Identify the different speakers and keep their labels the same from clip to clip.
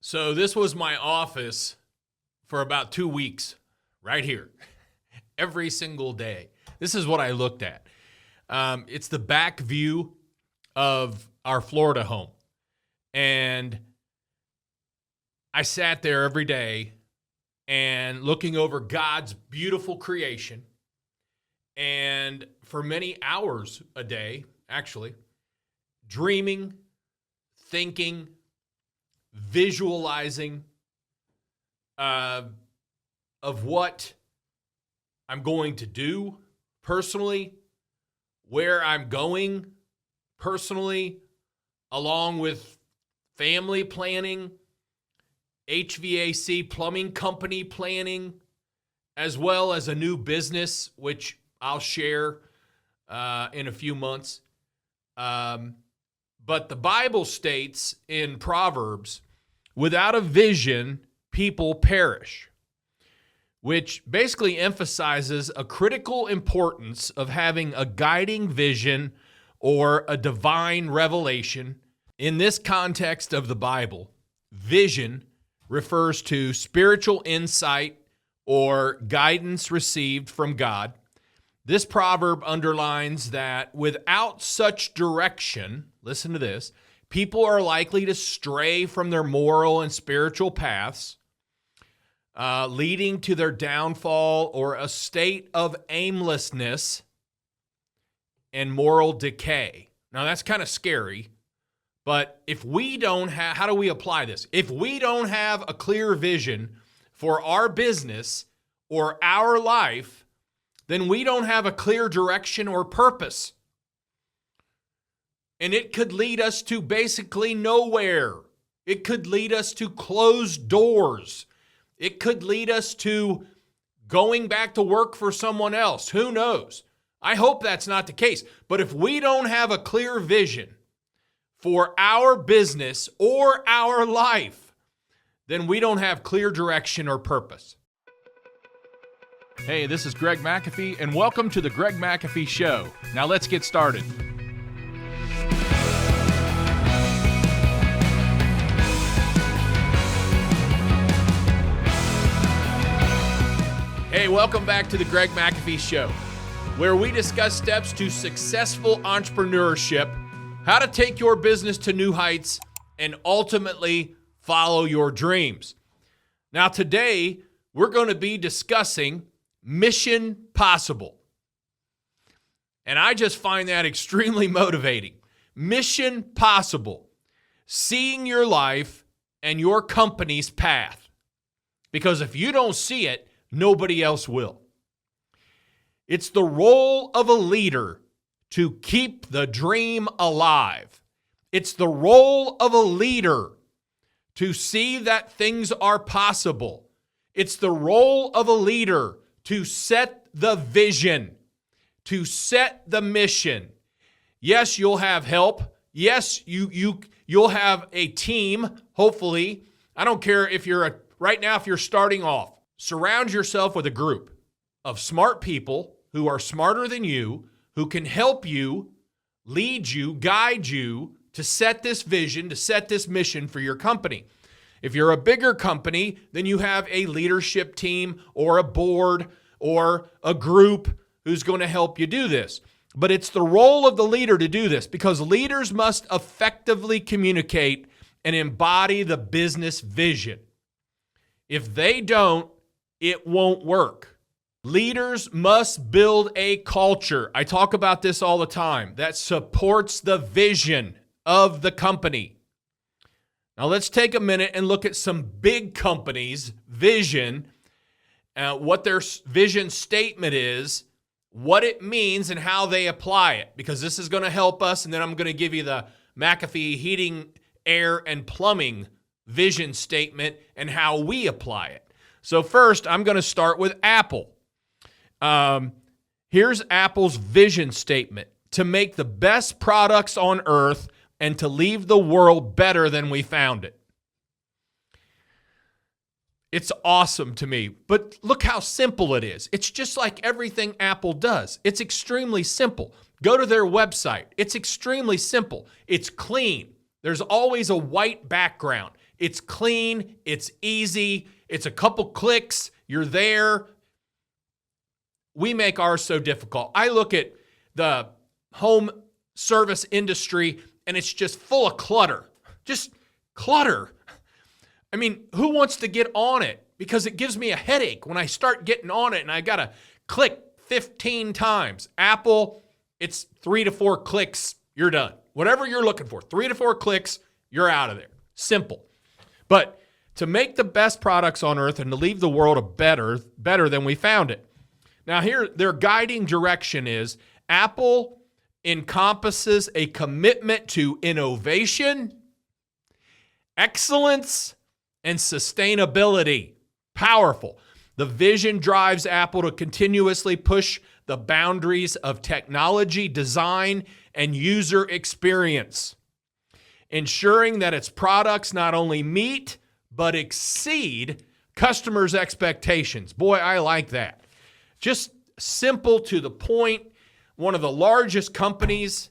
Speaker 1: So this was my office for about 2 weeks, right here, every single day. This is what I looked at. It's the back view of our Florida home. And I sat there every day and looking over God's beautiful creation. And for many hours a day, actually, dreaming, thinking, visualizing of what I'm going to do personally, where I'm going personally, along with family planning, HVAC plumbing company planning, as well as a new business, which I'll share in a few months. But the Bible states in Proverbs, without a vision, people perish, which basically emphasizes a critical importance of having a guiding vision or a divine revelation. In this context of the Bible, vision refers to spiritual insight or guidance received from God. This proverb underlines that without such direction, listen to this, people are likely to stray from their moral and spiritual paths, leading to their downfall or a state of aimlessness and moral decay. Now, that's kind of scary, but if we don't have, how do we apply this? If we don't have a clear vision for our business or our life, then we don't have a clear direction or purpose. And it could lead us to basically nowhere. It could lead us to closed doors. It could lead us to going back to work for someone else. Who knows? I hope that's not the case. But if we don't have a clear vision for our business or our life, then we don't have clear direction or purpose. Hey, this is Greg McAfee, and welcome to the Greg McAfee Show. Now let's get started. Hey, welcome back to the Greg McAfee Show, where we discuss steps to successful entrepreneurship, how to take your business to new heights, and ultimately follow your dreams. Now today, we're going to be discussing Mission Possible. And I just find that extremely motivating. Mission Possible. Seeing your life and your company's path. Because if you don't see it, nobody else will. It's the role of a leader to keep the dream alive. It's the role of a leader to see that things are possible. It's the role of a leader to set the vision, to set the mission. Yes, you'll have help. Yes, you'll have a team, hopefully. I don't care if right now if you're starting off. Surround yourself with a group of smart people who are smarter than you, who can help you, lead you, guide you to set this vision, to set this mission for your company. If you're a bigger company, then you have a leadership team or a board or a group who's going to help you do this. But it's the role of the leader to do this because leaders must effectively communicate and embody the business vision. If they don't, it won't work. Leaders must build a culture, I talk about this all the time, that supports the vision of the company. Now let's take a minute and look at some big companies' vision, what their vision statement is, what it means, and how they apply it, because this is going to help us, and then I'm going to give you the McAfee Heating, Air, and Plumbing vision statement and how we apply it. So first, I'm going to start with Apple. Here's Apple's vision statement: to make the best products on earth and to leave the world better than we found it. It's awesome to me, but look how simple it is. It's just like everything Apple does. It's extremely simple. Go to their website. It's extremely simple. It's clean. There's always a white background. It's clean. It's easy. It's a couple clicks. You're there. We make ours so difficult. I look at the home service industry and it's just full of clutter. Just clutter. I mean, who wants to get on it? Because it gives me a headache when I start getting on it and I got to click 15 times. Apple, it's 3 to 4 clicks, you're done. Whatever you're looking for, 3 to 4 clicks, you're out of there. Simple. But to make the best products on earth and to leave the world a better than we found it. Now here, their guiding direction is Apple encompasses a commitment to innovation, excellence, and sustainability. Powerful. The vision drives Apple to continuously push the boundaries of technology, design, and user experience, ensuring that its products not only meet, but exceed customers' expectations. Boy, I like that. Just simple to the point. One of the largest companies.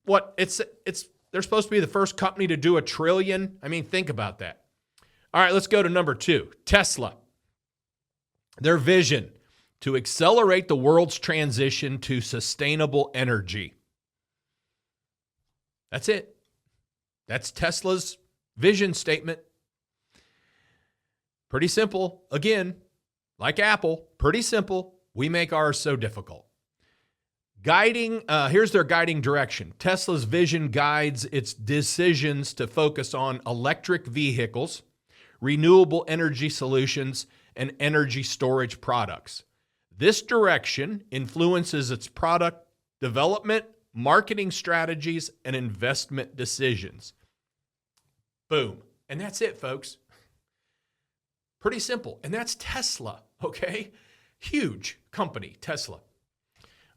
Speaker 1: They're supposed to be the first company to do $1 trillion. I mean, think about that. All right, let's go to number 2, Tesla. Their vision to accelerate the world's transition to sustainable energy. That's it. That's Tesla's vision statement. Pretty simple. Again, like Apple, pretty simple. We make ours so difficult. Here's their guiding direction. Tesla's vision guides its decisions to focus on electric vehicles, renewable energy solutions, and energy storage products. This direction influences its product development, marketing strategies, and investment decisions. Boom. And that's it, folks. Pretty simple. And that's Tesla, okay? Huge company, Tesla.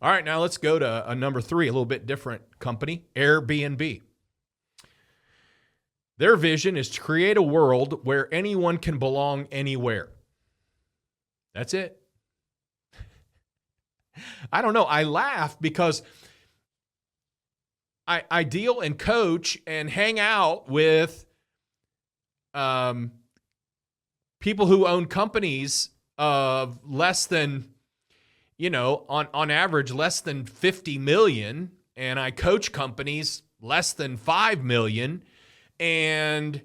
Speaker 1: All right, now let's go to number 3, a little bit different company, Airbnb. Their vision is to create a world where anyone can belong anywhere. That's it. I don't know. I laugh because I deal and coach and hang out with people who own companies of less than, on average, less than 50 million. And I coach companies less than 5 million. And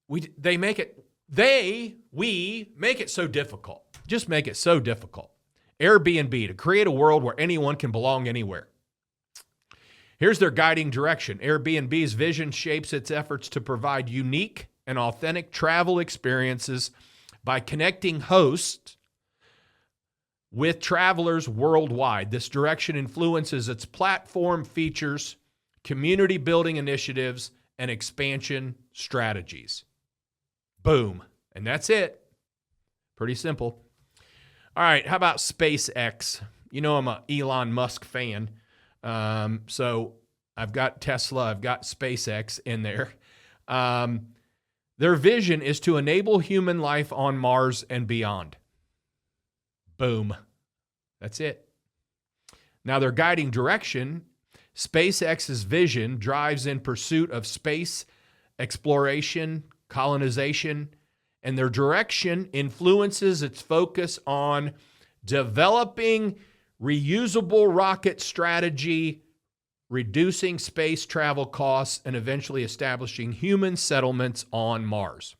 Speaker 1: we make it so difficult. Just make it so difficult. Airbnb, to create a world where anyone can belong anywhere. Here's their guiding direction. Airbnb's vision shapes its efforts to provide unique and authentic travel experiences by connecting hosts with travelers worldwide. This direction influences its platform features, community building initiatives, and expansion strategies. Boom. And that's it. Pretty simple. All right, how about SpaceX? I'm an Elon Musk fan. So I've got Tesla, I've got SpaceX in there. Their vision is to enable human life on Mars and beyond. Boom. That's it. Now their guiding direction, SpaceX's vision drives in pursuit of space exploration, colonization, and their direction influences its focus on developing reusable rocket strategy, reducing space travel costs, and eventually establishing human settlements on Mars.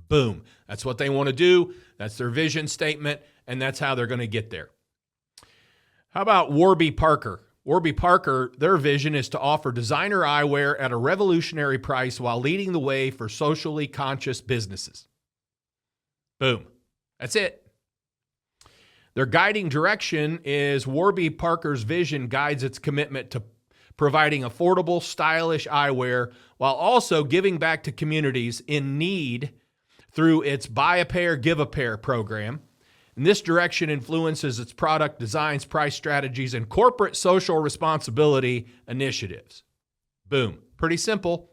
Speaker 1: Boom. That's what they want to do. That's their vision statement, and that's how they're going to get there. How about Warby Parker? Warby Parker, their vision is to offer designer eyewear at a revolutionary price while leading the way for socially conscious businesses. Boom. That's it. Their guiding direction is Warby Parker's vision guides its commitment to providing affordable, stylish eyewear while also giving back to communities in need through its Buy a Pair, Give a Pair program. And this direction influences its product designs, price strategies, and corporate social responsibility initiatives. Boom. Pretty simple.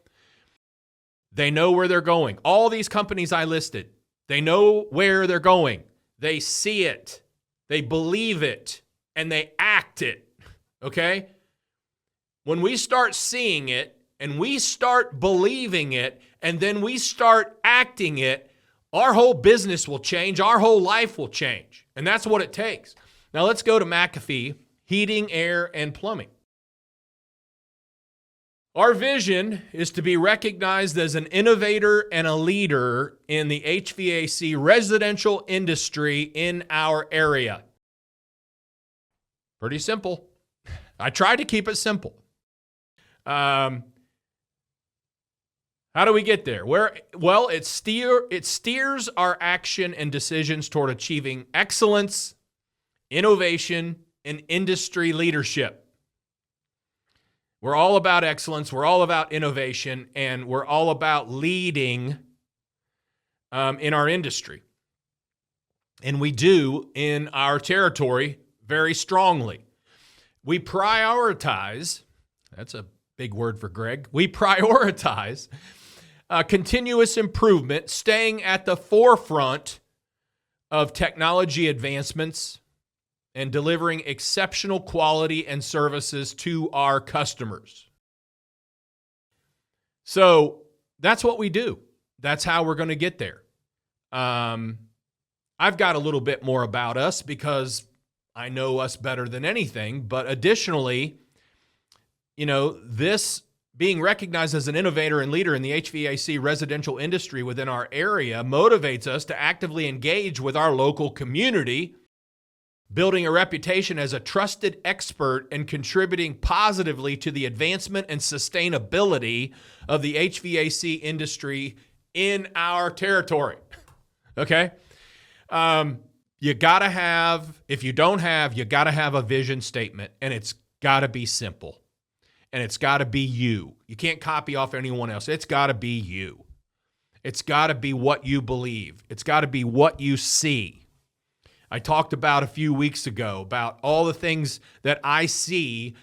Speaker 1: They know where they're going. All these companies I listed, they know where they're going. They see it. They believe it. And they act it. Okay? When we start seeing it and we start believing it, and then we start acting it, our whole business will change. Our whole life will change. And that's what it takes. Now let's go to McAfee, Heating, Air, and Plumbing. Our vision is to be recognized as an innovator and a leader in the HVAC residential industry in our area. Pretty simple. I tried to keep it simple. How do we get there? Well, it steers our action and decisions toward achieving excellence, innovation, and industry leadership. We're all about excellence, we're all about innovation, and we're all about leading in our industry. And we do in our territory very strongly. We prioritize, that's a big word for Greg, we prioritize continuous improvement, staying at the forefront of technology advancements and delivering exceptional quality and services to our customers. So that's what we do. That's how we're going to get there. I've got a little bit more about us because I know us better than anything, but additionally, this being recognized as an innovator and leader in the HVAC residential industry within our area motivates us to actively engage with our local community, building a reputation as a trusted expert and contributing positively to the advancement and sustainability of the HVAC industry in our territory. Okay? You gotta have, if you don't have, you gotta have a vision statement, and it's gotta be simple. And it's gotta be you. You can't copy off anyone else. It's gotta be you. It's gotta be what you believe. It's gotta be what you see. I talked about a few weeks ago about all the things that I see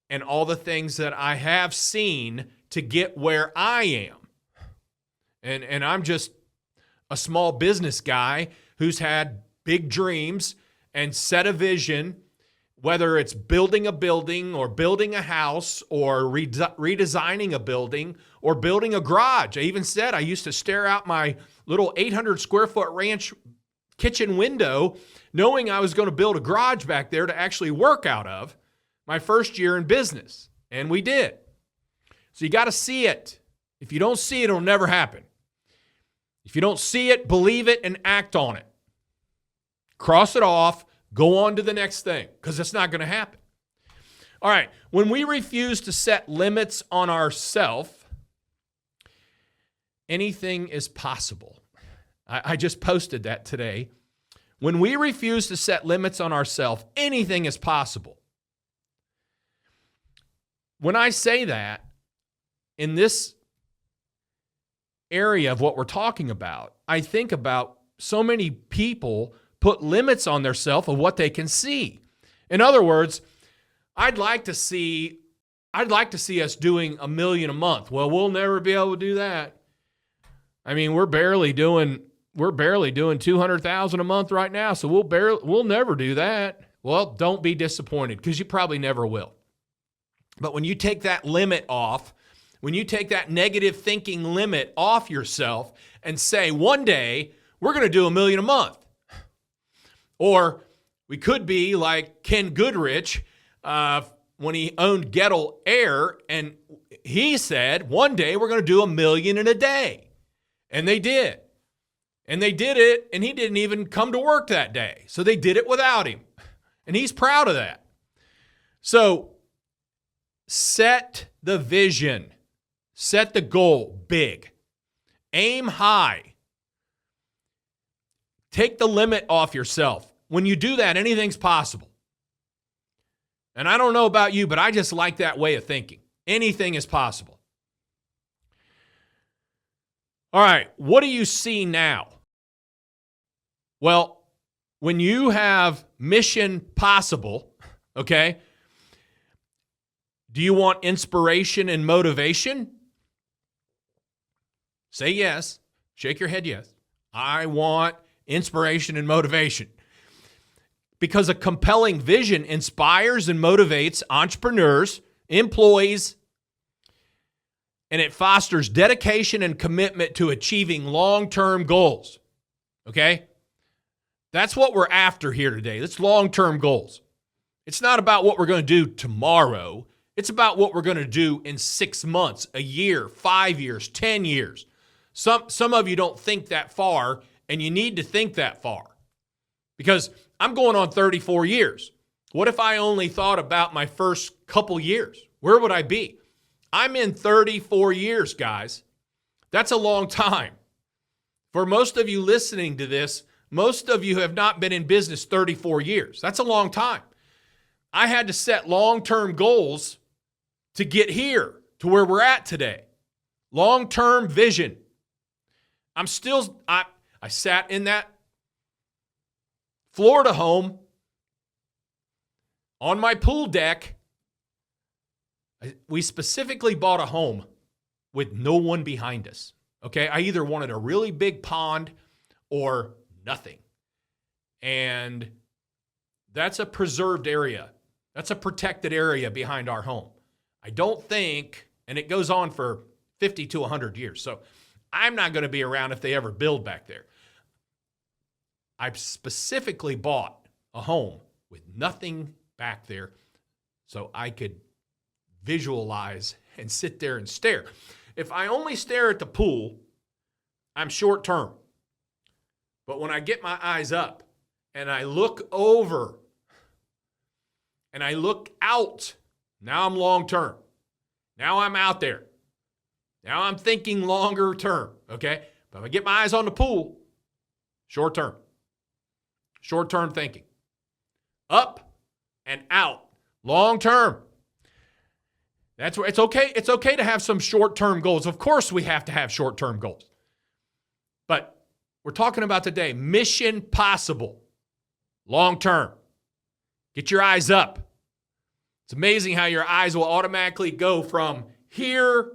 Speaker 1: and all the things that I have seen to get where I am. And I'm just a small business guy who's had big dreams and set a vision, whether it's building a building or building a house or redesigning a building or building a garage. I even said I used to stare out my little 800 square foot ranch kitchen window, knowing I was going to build a garage back there to actually work out of my first year in business. And we did. So you got to see it. If you don't see it, it'll never happen. If you don't see it, believe it and act on it. Cross it off, go on to the next thing, because it's not going to happen. All right, when we refuse to set limits on ourselves, anything is possible. I just posted that today. When we refuse to set limits on ourselves, anything is possible. When I say that, in this area of what we're talking about, I think about so many people put limits on themselves of what they can see. In other words, I'd like to see us doing $1 million a month. Well, we'll never be able to do that. I mean, we're barely doing $200,000 a month right now, so we'll never do that. Well, don't be disappointed, because you probably never will. But when you take that limit off, when you take that negative thinking limit off yourself and say, one day we're going to do $1 million a month. Or we could be like Ken Goodrich when he owned Gettle Air, and he said, one day we're going to do $1 million in a day. And they did. And they did it, and he didn't even come to work that day. So they did it without him. And he's proud of that. So set the vision. Set the goal big. Aim high. Take the limit off yourself. When you do that, anything's possible. And I don't know about you, but I just like that way of thinking. Anything is possible. All right, what do you see now? Well, when you have mission possible, okay, do you want inspiration and motivation? Say yes. Shake your head yes. I want inspiration and motivation. Because a compelling vision inspires and motivates entrepreneurs, employees, and it fosters dedication and commitment to achieving long-term goals. Okay? That's what we're after here today. It's long-term goals. It's not about what we're going to do tomorrow. It's about what we're going to do in 6 months, a year, 5 years, 10 years. Some of you don't think that far, and you need to think that far. Because I'm going on 34 years. What if I only thought about my first couple years? Where would I be? I'm in 34 years, guys. That's a long time. For most of you listening to this, most of you have not been in business 34 years. That's a long time. I had to set long-term goals to get here to where we're at today. Long-term vision. I sat in that Florida home on my pool deck. We specifically bought a home with no one behind us. Okay, I either wanted a really big pond or nothing. And that's a preserved area. That's a protected area behind our home. I don't think, and it goes on for 50 to 100 years. So I'm not going to be around if they ever build back there. I specifically bought a home with nothing back there so I could visualize and sit there and stare. If I only stare at the pool, I'm short term. But when I get my eyes up and I look over and I look out, now I'm long term. Now I'm out there. Now I'm thinking longer term, okay? But if I get my eyes on the pool, short term. Short term thinking. Up and out, long term. That's where it's okay. It's okay to have some short-term goals. Of course, we have to have short-term goals. But we're talking about today, mission possible, long-term. Get your eyes up. It's amazing how your eyes will automatically go from here.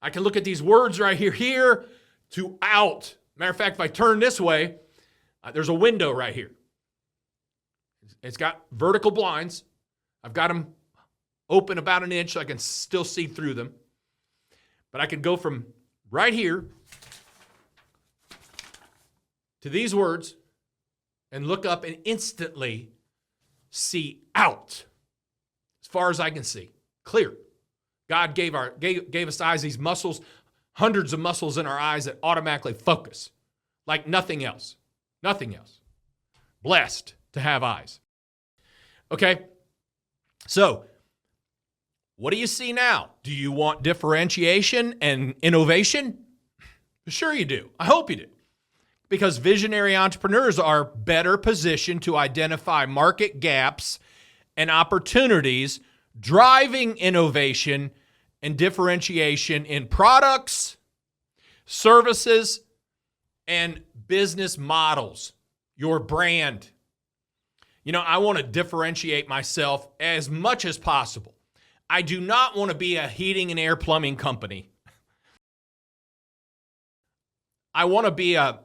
Speaker 1: I can look at these words right here, to out. Matter of fact, if I turn this way, there's a window right here. It's got vertical blinds. I've got them open about an inch so I can still see through them. But I can go from right here to these words and look up and instantly see out as far as I can see. Clear. God gave us eyes, these muscles, hundreds of muscles in our eyes that automatically focus like nothing else. Nothing else. Blessed to have eyes. Okay? So, what do you see now? Do you want differentiation and innovation? Sure you do. I hope you do. Because visionary entrepreneurs are better positioned to identify market gaps and opportunities, driving innovation and differentiation in products, services, and business models, your brand. You know, I want to differentiate myself as much as possible. I do not want to be a heating and air plumbing company. I want to be a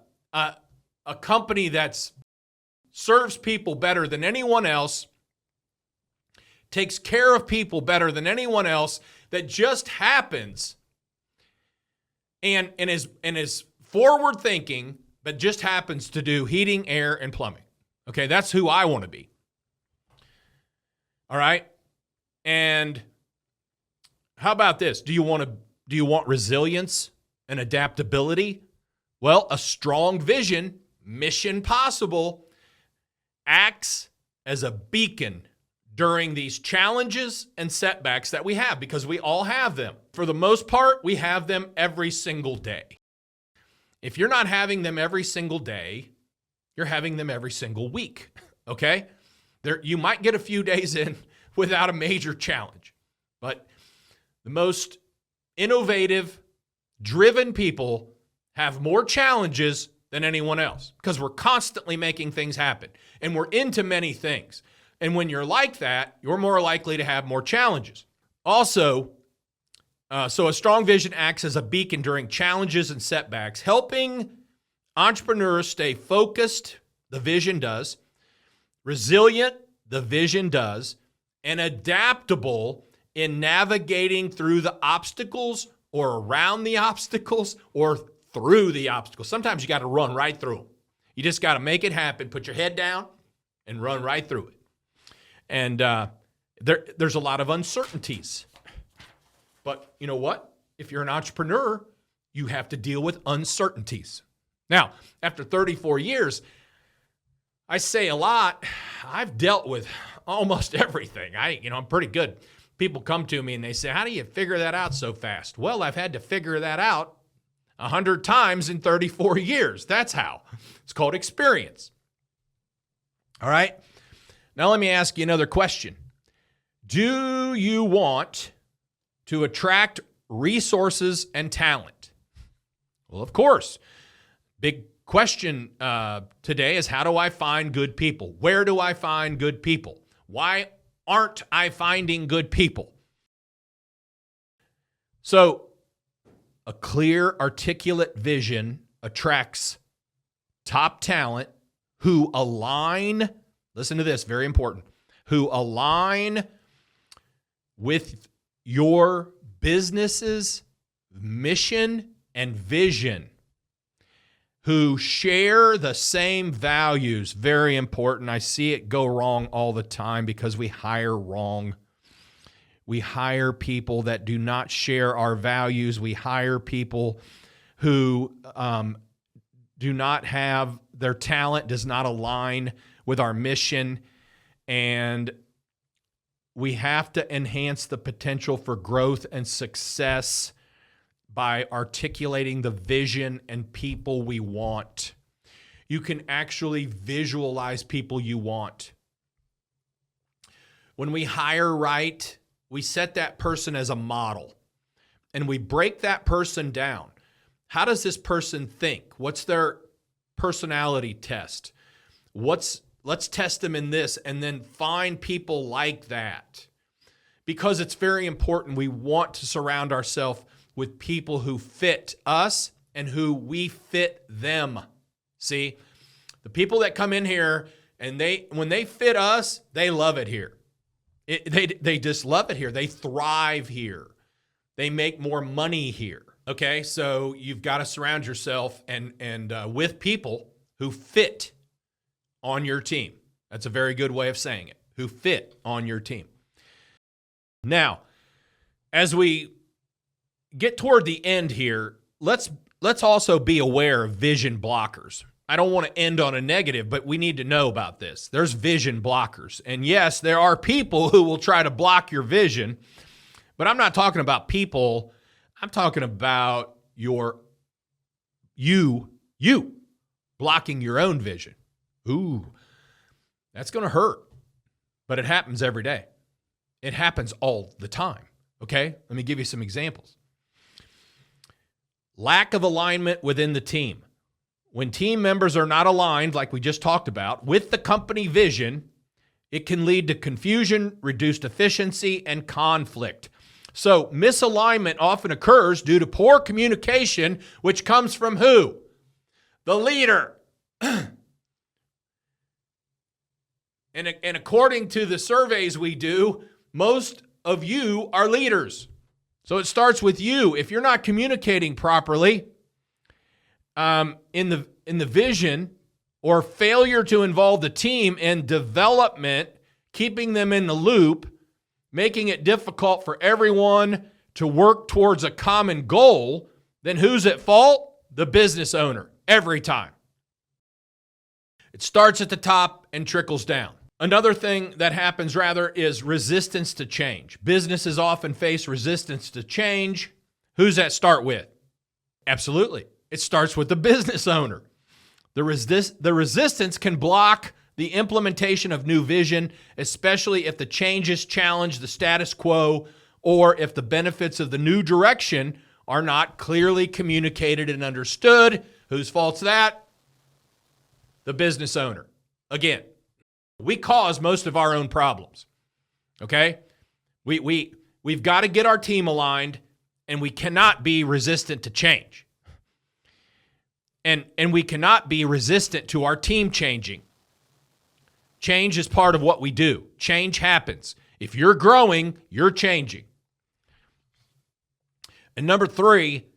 Speaker 1: company that serves people better than anyone else, takes care of people better than anyone else, that just happens and is forward thinking, but just happens to do heating, air, and plumbing. Okay, that's who I want to be. All right? And how about this? Do you want resilience and adaptability? Well, a strong vision, mission possible, acts as a beacon during these challenges and setbacks that we have, because we all have them. For the most part, we have them every single day. If you're not having them every single day, you're having them every single week, okay? You might get a few days in without a major challenge, but the most innovative, driven people have more challenges than anyone else because we're constantly making things happen and we're into many things. And when you're like that, you're more likely to have more challenges. Also, so a strong vision acts as a beacon during challenges and setbacks, helping entrepreneurs stay focused, the vision does, resilient, the vision does, and adaptable in navigating through the obstacles, or around the obstacles or through the obstacles. Sometimes you got to run right through them. You just got to make it happen. Put your head down and run right through it. And there's a lot of uncertainties. But you know what? If you're an entrepreneur, you have to deal with uncertainties. Now, after 34 years, I say a lot. I've dealt with almost everything. I'm pretty good. People come to me and they say, how do you figure that out so fast? Well, I've had to figure that out 100 times in 34 years. That's how. It's called experience. All right. Now let me ask you another question. Do you want to attract resources and talent? Well, of course. Big question today is, how do I find good people? Where do I find good people? Why aren't I finding good people? So, a clear, articulate vision attracts top talent who align, listen to this, very important, who align with your business's mission and vision, who share the same values. Very important. I see it go wrong all the time because we hire wrong. We hire people that do not share our values. We hire people who do not have, their talent does not align with our mission. And we have to enhance the potential for growth and success by articulating the vision and people we want. You can actually visualize people you want. When we hire right, we set that person as a model and we break that person down. How does this person think? What's their personality test? Let's test them in this and then find people like that. Because it's very important. We want to surround ourselves with people who fit us and who we fit them. See, the people that come in here and when they fit us, they love it here. They just love it here. They thrive here. They make more money here. Okay, so you've got to surround yourself and with people who fit on your team. That's a very good way of saying it. Who fit on your team. Now, as we get toward the end here, let's also be aware of vision blockers. I don't want to end on a negative, but we need to know about this. There's vision blockers. And yes, there are people who will try to block your vision, but I'm not talking about people. I'm talking about you blocking your own vision. Ooh, that's going to hurt, but it happens every day. It happens all the time. Okay, let me give you some examples. Lack of alignment within the team. When team members are not aligned, like we just talked about, with the company vision, it can lead to confusion, reduced efficiency, and conflict. So misalignment often occurs due to poor communication, which comes from who? The leader. And according to the surveys we do, most of you are leaders. So it starts with you. If you're not communicating properly in the vision, or failure to involve the team in development, keeping them in the loop, making it difficult for everyone to work towards a common goal, then who's at fault? The business owner, every time. It starts at the top and trickles down. Another thing that happens is resistance to change. Businesses often face resistance to change. Who's that start with? Absolutely. It starts with the business owner. The resistance can block the implementation of new vision, especially if the changes challenge the status quo or if the benefits of the new direction are not clearly communicated and understood. Whose fault's that? The business owner. Again, we cause most of our own problems, okay? We've got to get our team aligned, and we cannot be resistant to change. And we cannot be resistant to our team changing. Change is part of what we do. Change happens. If you're growing, you're changing. And number 3,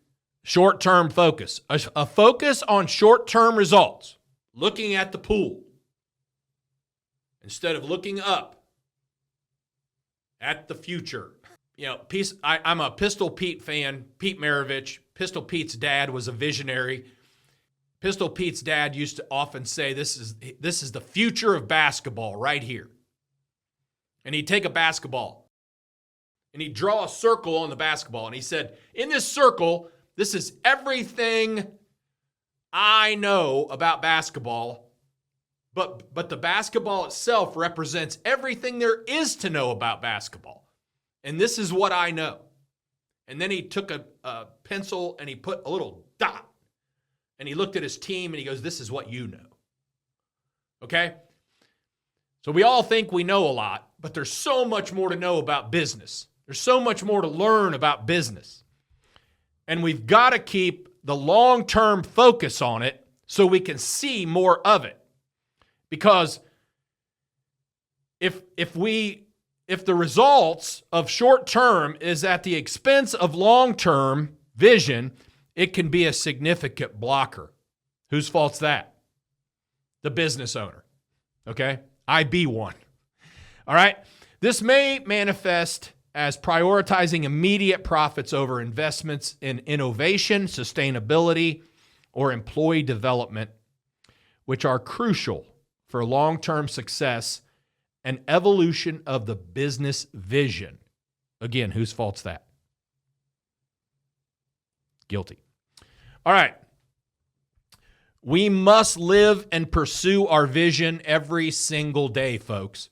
Speaker 1: short-term focus. A focus on short-term results, looking at the pool instead of looking up at the future. You know, I'm a Pistol Pete fan, Pete Maravich. Pistol Pete's dad was a visionary. Pistol Pete's dad used to often say, this is the future of basketball right here. And he'd take a basketball and he'd draw a circle on the basketball. And he said, in this circle, this is everything I know about basketball, but the basketball itself represents everything there is to know about basketball. And this is what I know. And then he took a pencil and he put a little dot. And he looked at his team and he goes, this is what you know. Okay? So we all think we know a lot, but there's so much more to know about business. There's so much more to learn about business. And we've got to keep the long-term focus on it so we can see more of it. Because if the results of short-term is at the expense of long-term vision, it can be a significant blocker. Whose fault's that? The business owner. Okay? I be one. All right? This may manifest as prioritizing immediate profits over investments in innovation, sustainability, or employee development, which are crucial for long-term success and evolution of the business vision. Again, whose fault's that? Guilty. All right. We must live and pursue our vision every single day, folks.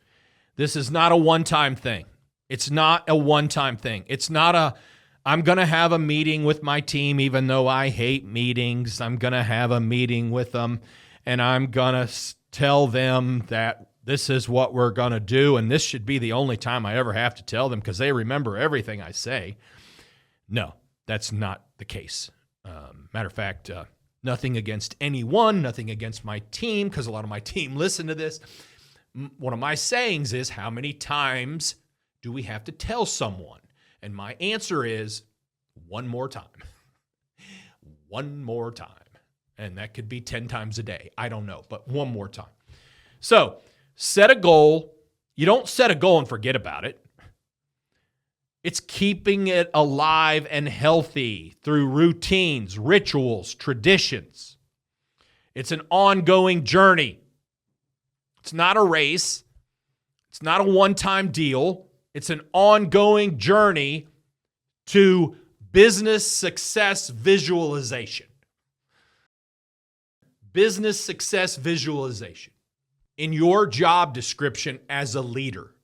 Speaker 1: This is not a one-time thing. It's not a one-time thing. It's not I'm going to have a meeting with my team, even though I hate meetings. I'm going to have a meeting with them, and I'm going to tell them that this is what we're going to do, and this should be the only time I ever have to tell them because they remember everything I say. No, that's not the case. Matter of fact, nothing against anyone, nothing against my team, because a lot of my team listen to this. One of my sayings is, how many times do we have to tell someone? And my answer is, one more time. One more time. And that could be 10 times a day. I don't know, but one more time. So, set a goal. You don't set a goal and forget about it. It's keeping it alive and healthy through routines, rituals, traditions. It's an ongoing journey. It's not a race. It's not a one-time deal. It's an ongoing journey to business success visualization. Business success visualization. In your job description as a leader.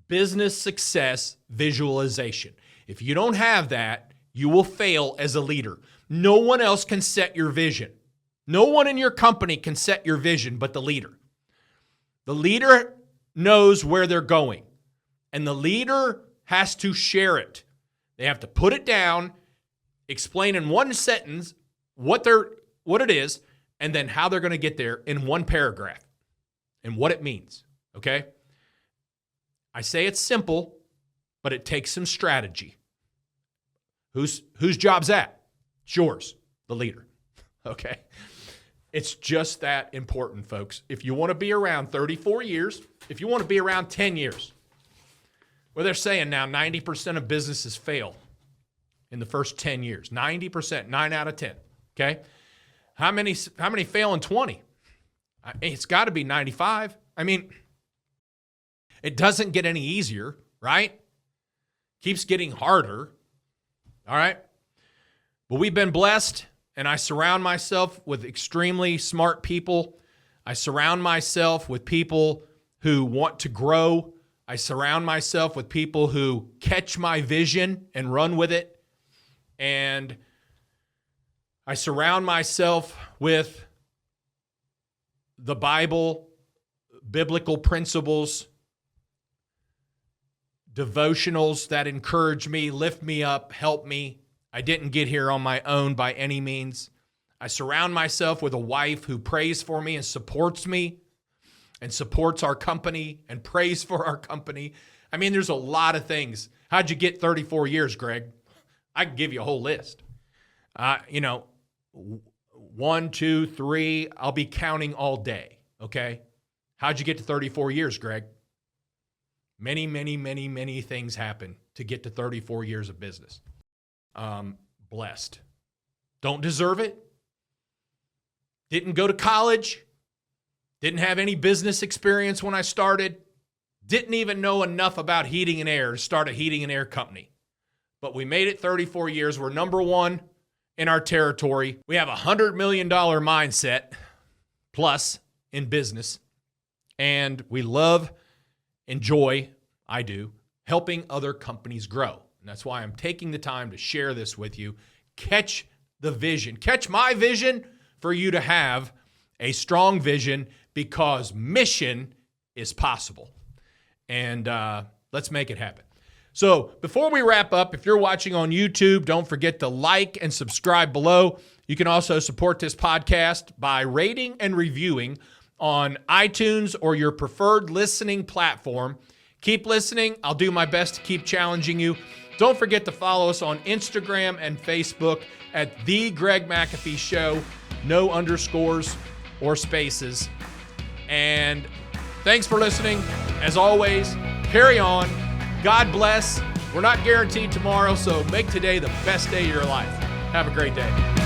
Speaker 1: Business success visualization. If you don't have that, you will fail as a leader. No one else can set your vision. No one in your company can set your vision but the leader. The leader knows where they're going, and the leader has to share it. They have to put it down, explain in one sentence what it is, and then how they're going to get there in one paragraph and what it means, okay? I say it's simple, but it takes some strategy. Whose job's that? It's yours, the leader, okay? It's just that important, folks. If you want to be around 34 years, if you want to be around 10 years, well, they're saying now 90% of businesses fail in the first 10 years. 90%, 9 out of 10, okay? How many fail in 20? It's got to be 95. I mean, it doesn't get any easier, right? Keeps getting harder, all right? But we've been blessed, and I surround myself with extremely smart people. I surround myself with people who want to grow. I surround myself with people who catch my vision and run with it. And I surround myself with the Bible, biblical principles, devotionals that encourage me, lift me up, help me. I didn't get here on my own by any means. I surround myself with a wife who prays for me and supports me and supports our company and prays for our company. I mean, there's a lot of things. How'd you get 34 years, Greg? I can give you a whole list. 1, 2, 3, I'll be counting all day, okay? How'd you get to 34 years, Greg? Many, many, many, many things happen to get to 34 years of business. Blessed. Don't deserve it. Didn't go to college. Didn't have any business experience when I started. Didn't even know enough about heating and air to start a heating and air company. But we made it 34 years. We're number one in our territory. We have a $100 million mindset plus in business. And we love, enjoy, I do, helping other companies grow. And that's why I'm taking the time to share this with you. Catch the vision. Catch my vision for you to have a strong vision, because mission is possible. And let's make it happen. So before we wrap up, if you're watching on YouTube, don't forget to like and subscribe below. You can also support this podcast by rating and reviewing on iTunes or your preferred listening platform. Keep listening. I'll do my best to keep challenging you. Don't forget to follow us on Instagram and Facebook at The Greg McAfee Show. No underscores or spaces. And thanks for listening. As always, carry on. God bless. We're not guaranteed tomorrow, so make today the best day of your life. Have a great day.